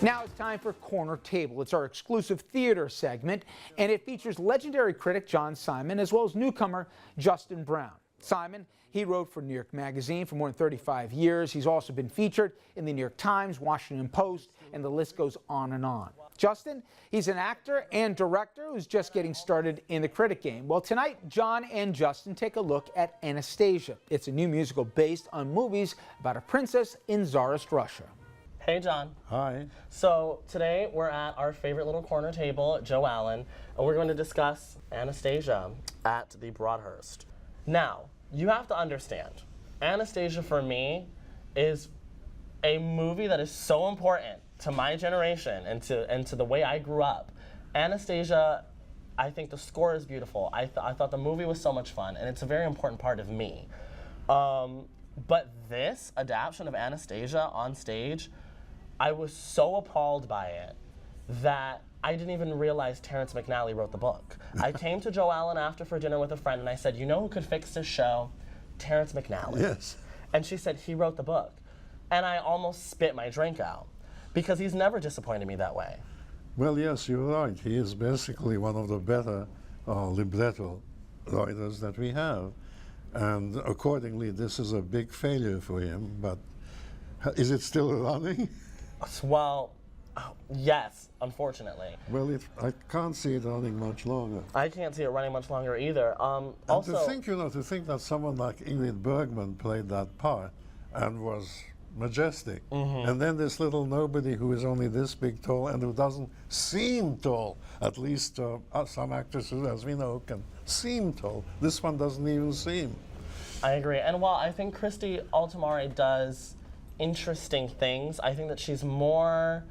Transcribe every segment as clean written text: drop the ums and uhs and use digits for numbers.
Now it's time for Corner Table. It's our exclusive theater segment, and it features legendary critic John Simon as well as newcomer Justin Brown. Simon, he wrote for New York Magazine for more than 35 years. He's also been featured in the New York Times, Washington Post, and the list goes on and on. Justin, he's an actor and director who's just getting started in the critic game. Well, tonight, John and Justin take a look at Anastasia. It's a new musical based on movies about a princess in Tsarist Russia. Hey, John. Hi. So today we're at our favorite little corner table, Joe Allen, and we're going to discuss Anastasia at the Broadhurst. Now, you have to understand, Anastasia for me is a movie that is so important to my generation and to the way I grew up. Anastasia, I think the score is beautiful. I thought the movie was so much fun, and it's a very important part of me. But this adaptation of Anastasia on stage, I was so appalled by it that I didn't even realize Terrence McNally wrote the book. I came to Joe Allen after for dinner with a friend and I said, you know who could fix this show? Terrence McNally. Yes. And she said, he wrote the book. And I almost spit my drink out because he's never disappointed me that way. Well, yes, you're right. He is basically one of the better libretto writers that we have. And accordingly, this is a big failure for him. But is it still running? Well, yes, unfortunately. Well, I can't see it running much longer. I can't see it running much longer either. And Also, to think that someone like Ingrid Bergman played that part and was majestic. And then this little nobody who is only this big tall and who doesn't seem tall. At least some actresses, as we know, can seem tall. This one doesn't even seem. I agree. And while I think Christy Altomare does interesting things, I think that she's more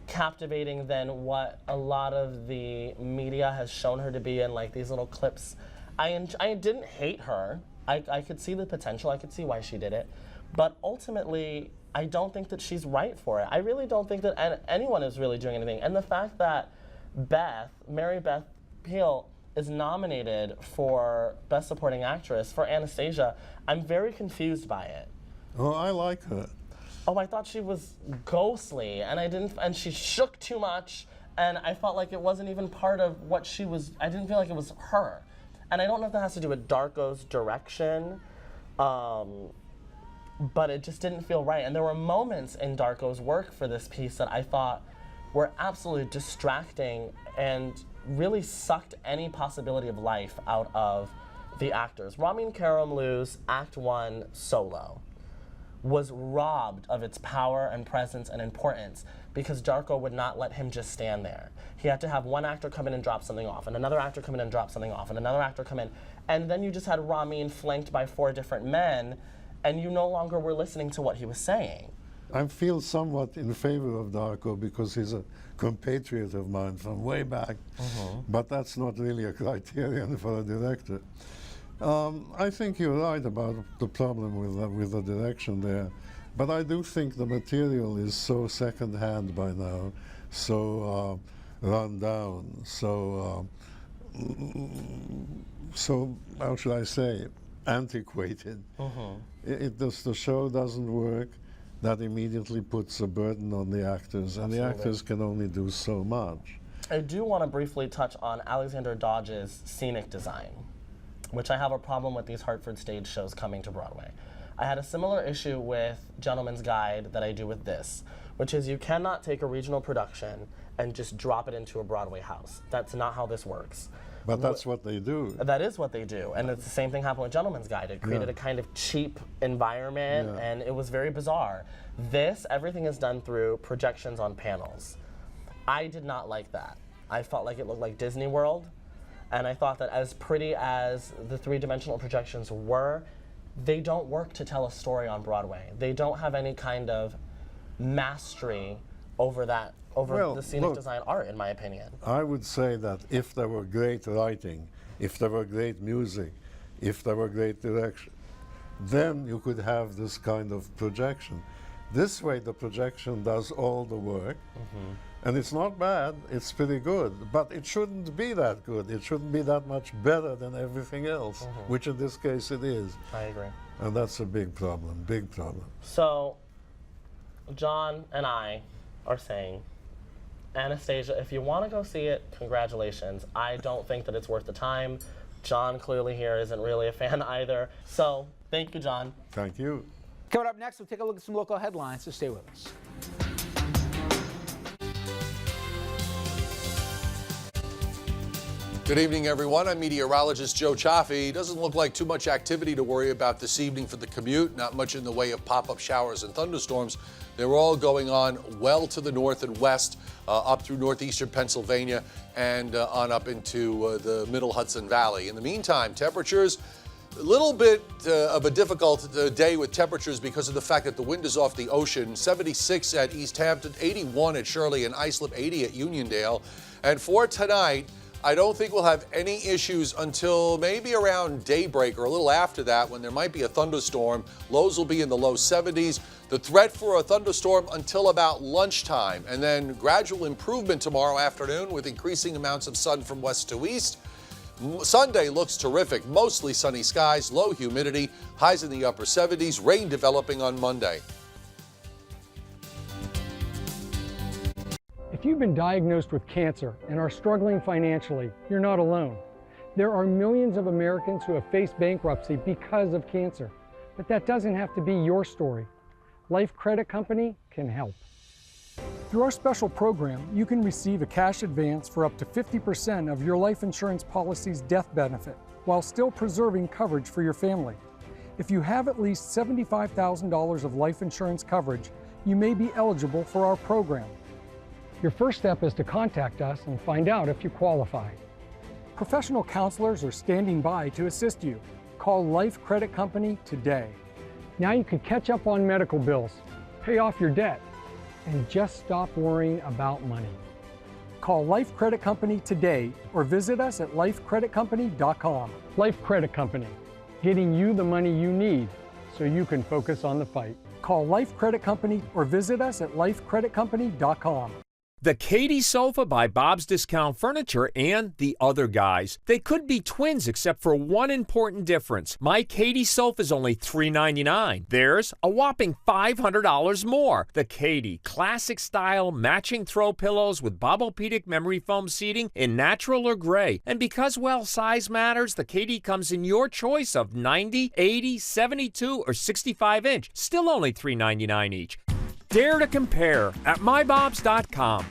captivating than what a lot of the media has shown her to be in, like these little clips. I didn't hate her. I could see the potential. I could see why she did it. But ultimately, I don't think that she's right for it. I really don't think that anyone is really doing anything. And the fact that Mary Beth Peil, is nominated for Best Supporting Actress for Anastasia, I'm very confused by it. Oh, I like her. Oh, I thought she was ghostly, and she shook too much, and I felt like it wasn't even part of what she was. I didn't feel like it was her. And I don't know if that has to do with Darko's direction, but it just didn't feel right. And there were moments in Darko's work for this piece that I thought were absolutely distracting and really sucked any possibility of life out of the actors. Ramin Karimlu's Act 1 solo was robbed of its power and presence and importance because Darko would not let him just stand there. He had to have one actor come in and drop something off, and another actor come in and drop something off, and another actor come in. And then you just had Ramin flanked by 4 different men, and you no longer were listening to what he was saying. I feel somewhat in favor of Darko because he's a compatriot of mine from way back, but that's not really a criterion for a director. I think you're right about the problem with the direction there, but I do think the material is so second-hand by now, so run down, so how should I say, antiquated. The show doesn't work. That immediately puts a burden on the actors, and the actors can only do so much. I do want to briefly touch on Alexander Dodge's scenic design, which I have a problem with these Hartford stage shows coming to Broadway. I had a similar issue with Gentleman's Guide that I do with this, which is you cannot take a regional production and just drop it into a Broadway house. That's not how this works. But that's what they do. That is what they do, and it's the same thing happened with Gentleman's Guide. It created a kind of cheap environment, and it was very bizarre. Everything is done through projections on panels. I did not like that. I felt like it looked like Disney World, and I thought that as pretty as the 3-dimensional projections were, they don't work to tell a story on Broadway. They don't have any kind of mastery over that. The scenic design art, in my opinion. I would say that if there were great writing, if there were great music, if there were great direction, then you could have this kind of projection. This way the projection does all the work, and it's not bad, it's pretty good, but it shouldn't be that good. It shouldn't be that much better than everything else, which in this case it is. I agree. And that's a big problem, big problem. So, John and I are saying, Anastasia, if you want to go see it, congratulations. I don't think that it's worth the time. John clearly here isn't really a fan either. So thank you, John. Thank you. Coming up next, we'll take a look at some local headlines, so stay with us. Good evening, everyone. I'm meteorologist Joe Chaffee. Doesn't look like too much activity to worry about this evening for the commute. Not much in the way of pop-up showers and thunderstorms. They're all going on well to the north and west, up through northeastern Pennsylvania and on up into the middle Hudson Valley. In the meantime, temperatures, a little bit of a difficult day with temperatures because of the fact that the wind is off the ocean. 76 at East Hampton, 81 at Shirley and Islip, 80 at Uniondale. And for tonight, I don't think we'll have any issues until maybe around daybreak or a little after that when there might be a thunderstorm. Lows will be in the low 70s. The threat for a thunderstorm until about lunchtime, and then gradual improvement tomorrow afternoon with increasing amounts of sun from west to east. Sunday looks terrific. Mostly sunny skies, low humidity, highs in the upper 70s, rain developing on Monday. If you've been diagnosed with cancer and are struggling financially, you're not alone. There are millions of Americans who have faced bankruptcy because of cancer, but that doesn't have to be your story. Life Credit Company can help. Through our special program, you can receive a cash advance for up to 50% of your life insurance policy's death benefit, while still preserving coverage for your family. If you have at least $75,000 of life insurance coverage, you may be eligible for our program. Your first step is to contact us and find out if you qualify. Professional counselors are standing by to assist you. Call Life Credit Company today. Now you can catch up on medical bills, pay off your debt, and just stop worrying about money. Call Life Credit Company today or visit us at lifecreditcompany.com. Life Credit Company, getting you the money you need so you can focus on the fight. Call Life Credit Company or visit us at lifecreditcompany.com. The Katie Sofa by Bob's Discount Furniture and The Other Guys. They could be twins except for one important difference. My Katie Sofa is only $3.99. Theirs, a whopping $500 more. The Katie, classic style matching throw pillows with Bobopedic memory foam seating in natural or gray. And because, well, size matters, the Katie comes in your choice of 90, 80, 72, or 65 inch. Still only $3.99 each. Dare to compare at mybobs.com.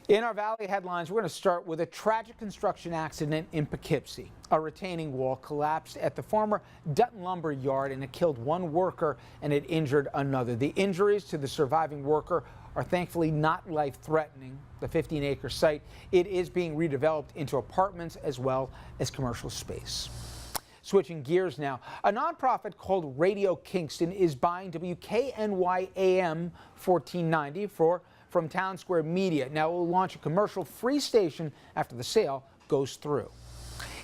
In our Valley headlines, we're going to start with a tragic construction accident in Poughkeepsie. A retaining wall collapsed at the former Dutton Lumber Yard and it killed one worker and it injured another. The injuries to the surviving worker are thankfully not life-threatening. The 15-acre site, it is being redeveloped into apartments as well as commercial space. Switching gears now, a nonprofit called Radio Kingston is buying WKNY AM 1490 from Town Square Media. Now it will launch a commercial-free station after the sale goes through.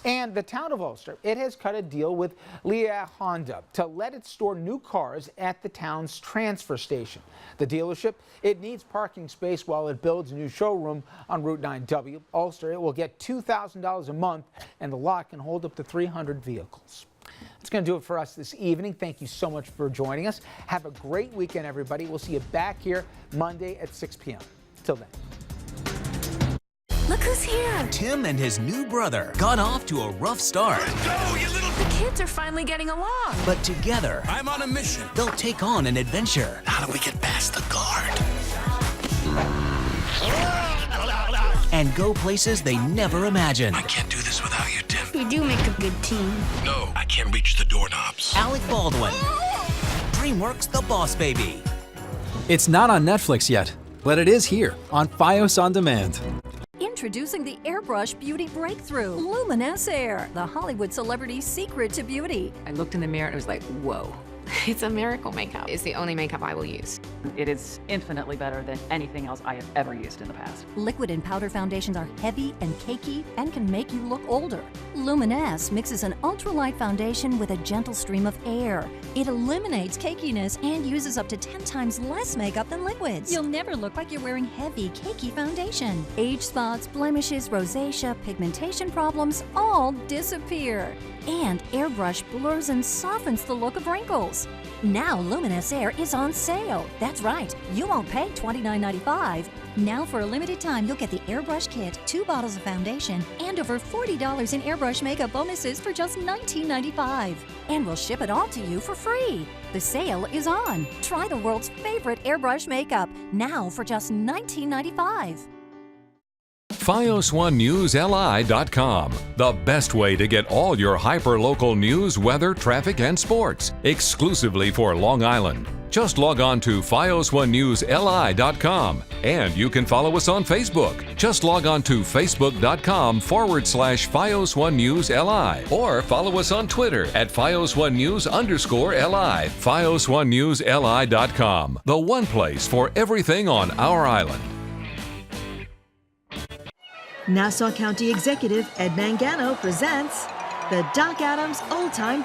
And the town of Ulster, it has cut a deal with Leah Honda to let it store new cars at the town's transfer station. The dealership, it needs parking space while it builds a new showroom on Route 9W. Ulster, it will get $2,000 a month, and the lot can hold up to 300 vehicles. That's going to do it for us this evening. Thank you so much for joining us. Have a great weekend, everybody. We'll see you back here Monday at 6 p.m. Till then. Look who's here! Tim and his new brother got off to a rough start. Let's go, you little... The kids are finally getting along. But together, I'm on a mission. They'll take on an adventure. How do we get past the guard? And go places they never imagined. I can't do this without you, Tim. We do make a good team. No, I can't reach the doorknobs. Alec Baldwin. DreamWorks' The Boss Baby. It's not on Netflix yet, but it is here on Fios On Demand. Introducing the Airbrush Beauty Breakthrough, Luminous Air, the Hollywood celebrity's secret to beauty. I looked in the mirror and it was like, whoa. It's a miracle makeup. It's the only makeup I will use. It is infinitely better than anything else I have ever used in the past. Liquid and powder foundations are heavy and cakey and can make you look older. Luminous mixes an ultralight foundation with a gentle stream of air. It eliminates cakiness and uses up to 10 times less makeup than liquids. You'll never look like you're wearing heavy, cakey foundation. Age spots, blemishes, rosacea, pigmentation problems all disappear. And Airbrush blurs and softens the look of wrinkles. Now Luminous Air is on sale. That's right, you won't pay $29.95. Now for a limited time, you'll get the airbrush kit, 2 bottles of foundation, and over $40 in airbrush makeup bonuses for just $19.95. And we'll ship it all to you for free. The sale is on. Try the world's favorite airbrush makeup, now for just $19.95. FiOS1NewsLI.com, the best way to get all your hyper-local news, weather, traffic, and sports, exclusively for Long Island. Just log on to FiOS1NewsLI.com, and you can follow us on Facebook. Just log on to Facebook.com/FiOS1NewsLI, or follow us on Twitter at FiOS1News_LI. FiOS1NewsLI.com, the one place for everything on our island. Nassau County Executive Ed Mangano presents the Doc Adams Old Time